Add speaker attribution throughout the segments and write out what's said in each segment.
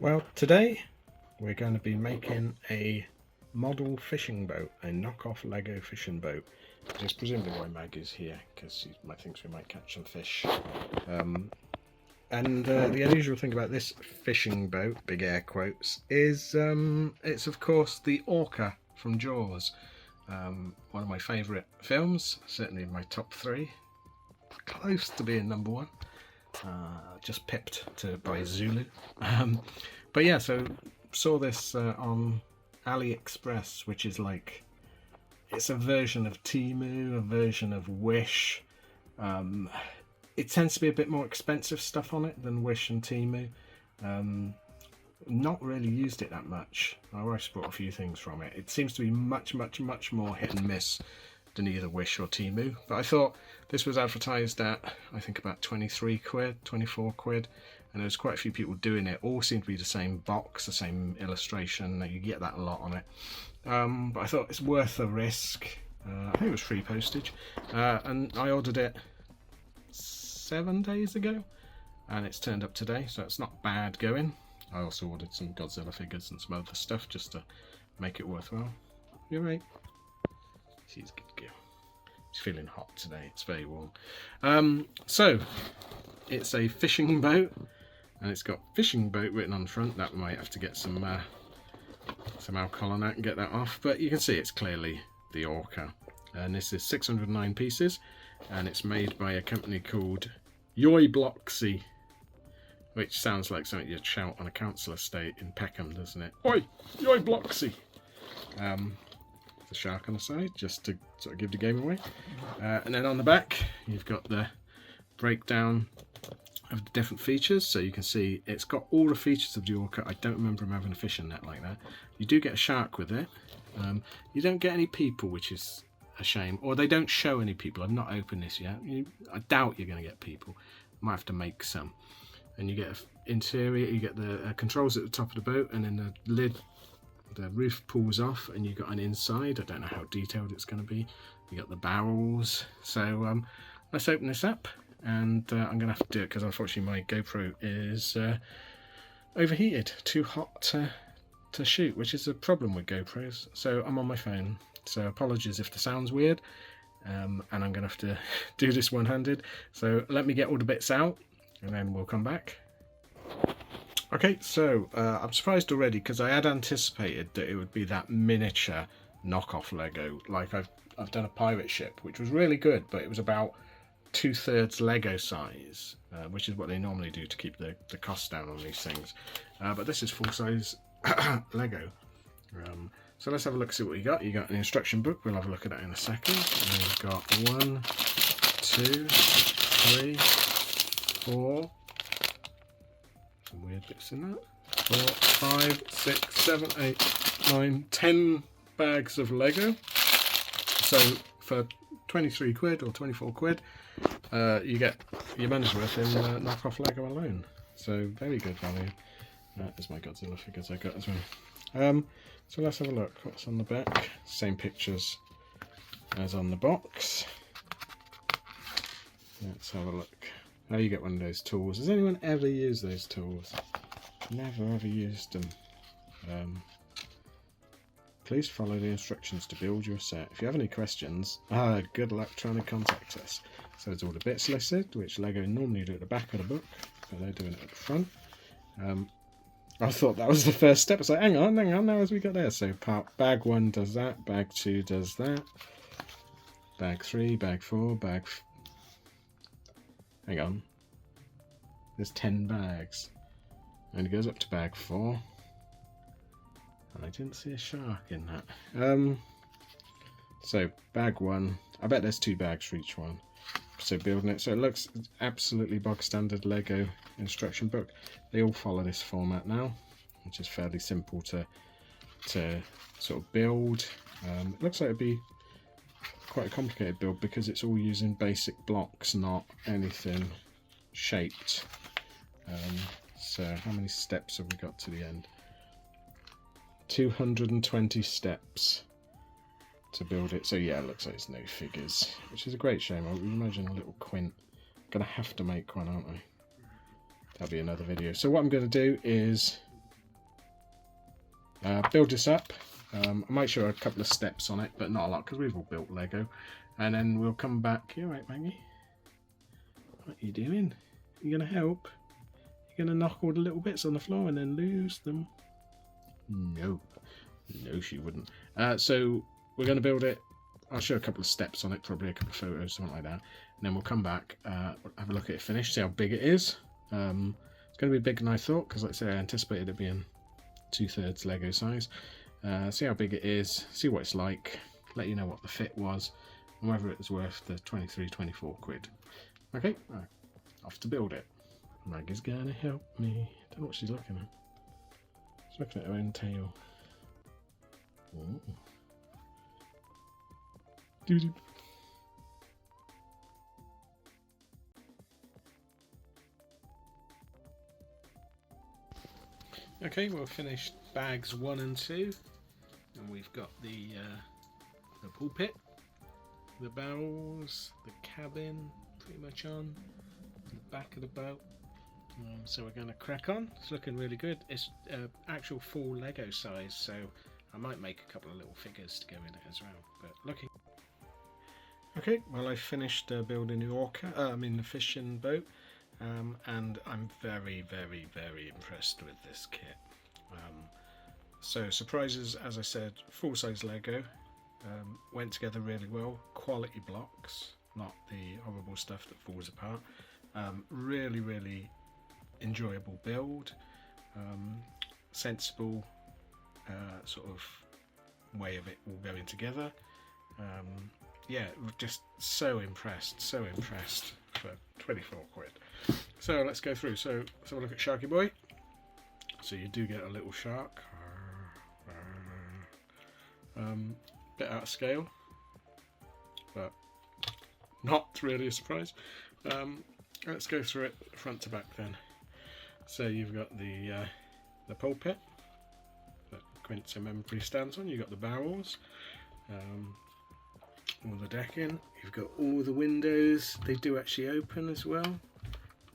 Speaker 1: Well, today we're going to be making a model fishing boat, a knockoff Lego fishing boat, which is presumably why Mag is here, because he thinks we might catch some fish. The unusual thing about this fishing boat, big air quotes, is it's of course the Orca from Jaws. One of my favourite films, certainly in my top 3, close to being number 1. Just pipped by Zulu. But yeah, so saw this on AliExpress, which is like, it's a version of Temu, a version of Wish. It tends to be a bit more expensive stuff on it than Wish and Temu. Not really used it that much. My wife's bought a few things from it. It seems to be much more hit and miss than either Wish or Temu, but I thought this was advertised at, I think, about 23 quid, 24 quid, and there was quite a few people doing it. All seemed to be the same box, the same illustration. You get that a lot on it, but I thought it's worth a risk. I think it was free postage, and I ordered it 7 days ago, and it's turned up today, so it's not bad going. I also ordered some Godzilla figures and some other stuff just to make it worthwhile. You're right. She's good to go. She's feeling hot today. It's very warm. So it's a fishing boat, and it's got fishing boat written on the front. That might have to get some alcohol on that and get that off. But you can see it's clearly the Orca. And this is 609 pieces, and it's made by a company called Joe Chadwick, which sounds like something you'd shout on a council estate in Peckham, doesn't it? Oi, Joe Chadwick! The shark on the side, just to sort of give the game away. And then on the back, you've got the breakdown of the different features. So you can see it's got all the features of the Orca. I don't remember him having a fishing net like that. You do get a shark with it. You don't get any people, which is a shame. Or they don't show any people. I've not opened this yet. I doubt you're going to get people. Might have to make some. And you get an interior, you get the controls at the top of the boat, and then the lid, the roof pulls off, and you've got an inside. I don't know how detailed it's going to be. You got the barrels. So let's open this up, and I'm going to have to do it because unfortunately my GoPro is overheated, too hot to shoot, which is a problem with GoPros. So I'm on my phone. So apologies if the sound's weird, and I'm going to have to do this one-handed. So let me get all the bits out, and then we'll come back. Okay, so I'm surprised already because I had anticipated that it would be that miniature knockoff Lego. Like I've done a pirate ship, which was really good, but it was about 2/3 Lego size, which is what they normally do to keep the cost down on these things. But this is full-size Lego. So let's have a look, see what you got. You got an instruction book. We'll have a look at that in a second. And we've got 1, 2, 3, 4. Some weird bits in that. 4, 5, 6, 7, 8, 9, 10 bags of Lego. So for 23 quid or 24 quid, you get your money's worth in knockoff Lego alone. So very good value. There's my Godzilla figures I got as well. So let's have a look. What's on the back? Same pictures as on the box. Let's have a look. Now you get one of those tools. Has anyone ever used those tools? Never ever used them. Please follow the instructions to build your set. If you have any questions, good luck trying to contact us. So there's all the bits listed, which Lego normally do at the back of the book, but they're doing it at the front. I thought that was the first step. It's like, hang on, now as we got there. So bag 1 does that, bag 2 does that, bag 3, bag 4, hang on. There's 10 bags. And it goes up to bag 4. And I didn't see a shark in that. So bag 1. I bet there's 2 bags for each one. So building it. So it looks absolutely bog standard Lego instruction book. They all follow this format now, which is fairly simple to sort of build. It looks like it'd be quite a complicated build because it's all using basic blocks, not anything shaped. So how many steps have we got to the end? 220 steps to build it. So yeah, it looks like it's no figures, which is a great shame. I would imagine a little quint. Gonna have to make one, aren't I? That'll be another video. So what I'm going to do is build this up. I might show a couple of steps on it, but not a lot because we've all built Lego. And then we'll come back. You alright, Maggie? What are you doing? You gonna help? You gonna knock all the little bits on the floor and then lose them? No. No, she wouldn't. So we're going to build it. I'll show a couple of steps on it, probably a couple of photos, something like that. And then we'll come back, have a look at it finished, see how big it is. It's going to be bigger than I thought, because like I say, I anticipated it being 2/3 Lego size. See how big it is, see what it's like, let you know what the fit was, and whether it was worth the 23, 24 quid. Okay, right, off to build it. Maggie's going to help me. Don't know what she's looking at. She's looking at her own tail. Ooh. Doo-doo. Okay, we've finished bags 1 and 2, and we've got the pulpit, the barrels, the cabin pretty much on, the back of the boat. So we're going to crack on. It's looking really good. It's actual full Lego size, so I might make a couple of little figures to go in it as well. But looking. Okay, well I finished building the Orca. The fishing boat, and I'm very, very, very impressed with this kit. So surprises, as I said, full size Lego. Went together really well. Quality blocks, not the horrible stuff that falls apart. Really, really enjoyable build, sensible sort of way of it all going together. Yeah, just so impressed for 24 quid. So let's go through. So let's have a look at Sharky Boy. So you do get a little shark, bit out of scale, but not really a surprise. Let's go through it front to back then. So you've got the pulpit that Quincy Memory stands on. You've got the barrels, all the decking. You've got all the windows. They do actually open as well.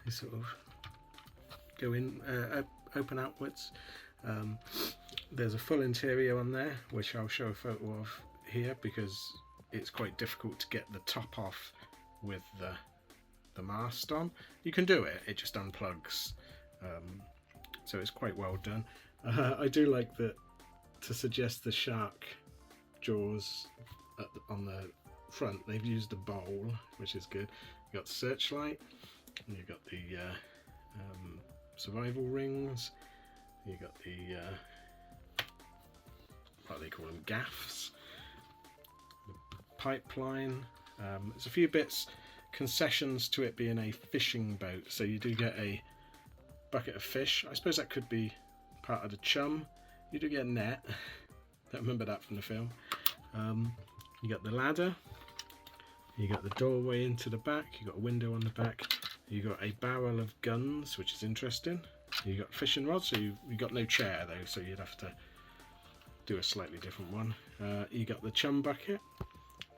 Speaker 1: They sort of go in, open outwards. There's a full interior on there, which I'll show a photo of here because it's quite difficult to get the top off with the mast on. You can do it, it just unplugs. So it's quite well done. I do like that to suggest the shark jaws on the front. They've used a bowl, which is good. You've got the searchlight, and you've got the survival rings, you've got the what do they call them, gaffs, the pipeline. There's a few bits, concessions to it being a fishing boat, so you do get a bucket of fish. I suppose that could be part of the chum. You do get a net. Don't remember that from the film. You got the ladder, you got the doorway into the back, you got a window on the back, you got a barrel of guns, which is interesting. You got fishing rods, so you got no chair though, so you'd have to do a slightly different one. You got the chum bucket,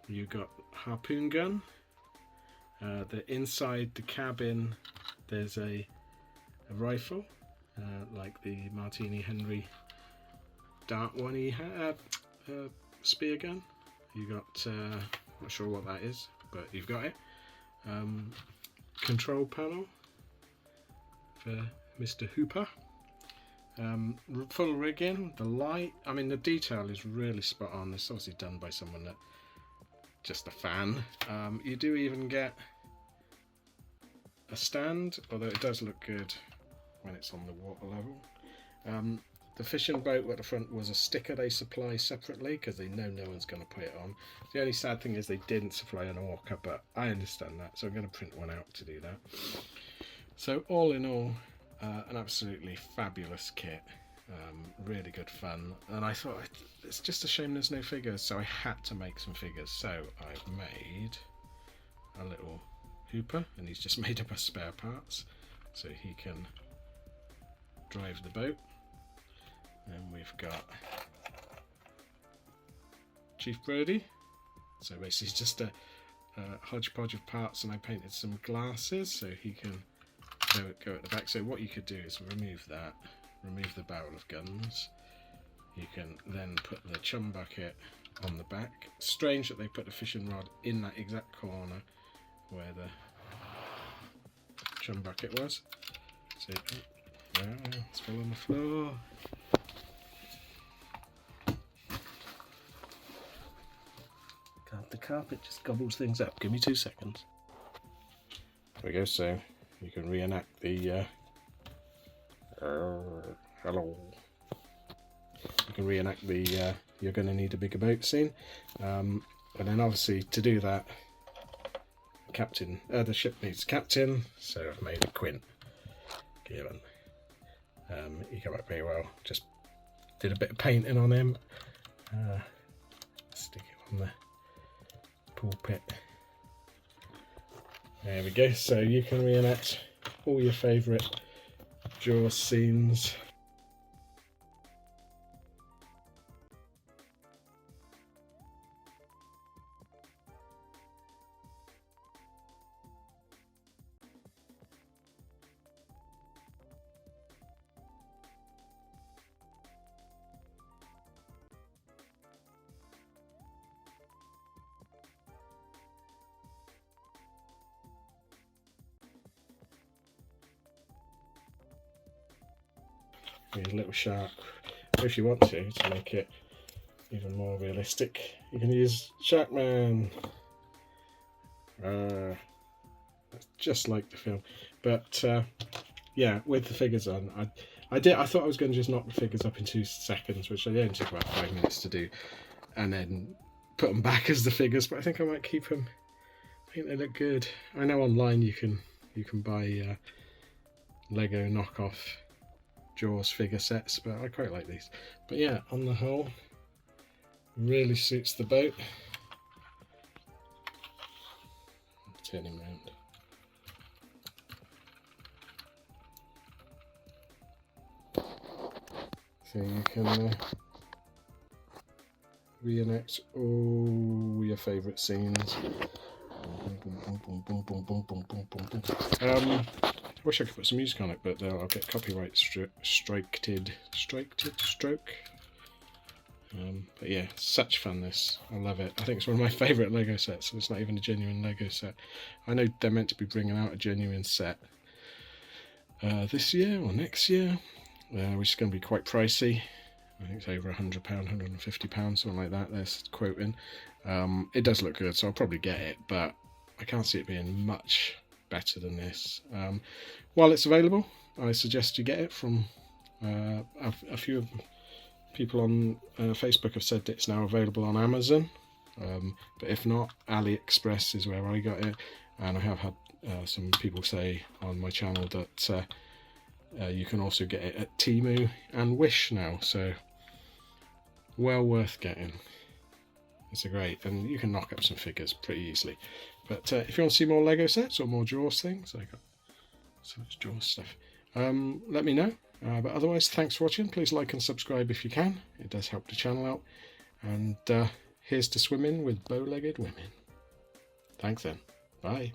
Speaker 1: you got harpoon gun. Inside the cabin there's a rifle, like the Martini Henry dart one he had, spear gun. You got, not sure what that is, but you've got it. Control panel for Mr. Hooper. Full rigging, the light, the detail is really spot on. It's obviously done by someone that, just a fan. You do even get a stand, although it does look good when it's on the water level. The fishing boat at the front was a sticker they supply separately because they know no one's going to put it on. The only sad thing is they didn't supply an Orca, but I understand that, so I'm going to print one out to do that. So all in all, an absolutely fabulous kit. Really good fun, and I thought it's just a shame there's no figures, so I had to make some figures. So I've made a little Hooper, and he's just made up of spare parts so he can drive the boat. And we've got Chief Brody, so basically it's just a hodgepodge of parts, and I painted some glasses so he can go at the back. So what you could do is remove that, remove the barrel of guns. You can then put the chum bucket on the back. Strange that they put the fishing rod in that exact corner where the chum bucket was. So it's all on the floor. God, the carpet just gobbles things up. Give me 2 seconds. There we go. So you can reenact the hello. You can reenact the you're going to need a bigger boat scene, and then obviously to do that, the ship needs a captain, so I've made a Quint. Given. He came up very well. Just did a bit of painting on him. Stick it on the pulpit. There we go. So you can reenact all your favourite Jaws scenes. A little shark. If you want to make it even more realistic, you can use Sharkman. Just like the film, but yeah, with the figures on, I thought I was going to just knock the figures up in 2 seconds, which I only took about 5 minutes to do, and then put them back as the figures. But I think I might keep them. I think they look good. I know online you can buy Lego knockoff Jaws figure sets, but I quite like these. But yeah, on the whole, really suits the boat. Turn him round. So you can reenact all your favourite scenes. I wish I could put some music on it, but I'll get copyright stroke. But yeah, such fun this. I love it. I think it's one of my favourite Lego sets, and it's not even a genuine Lego set. I know they're meant to be bringing out a genuine set this year or next year, which is going to be quite pricey. I think it's over £100, £150, something like that. They're quoting. It does look good, so I'll probably get it, but I can't see it being much better than this. While it's available, I suggest you get it from a few people on Facebook have said it's now available on Amazon, but if not, AliExpress is where I got it, and I have had some people say on my channel that you can also get it at Temu and Wish now, so well worth getting. It's a great, and you can knock up some figures pretty easily. But if you want to see more Lego sets or more Jaws things, I got so much Jaws stuff, let me know. But otherwise, thanks for watching. Please like and subscribe if you can. It does help the channel out. And here's to swimming with bow-legged women. Thanks then. Bye.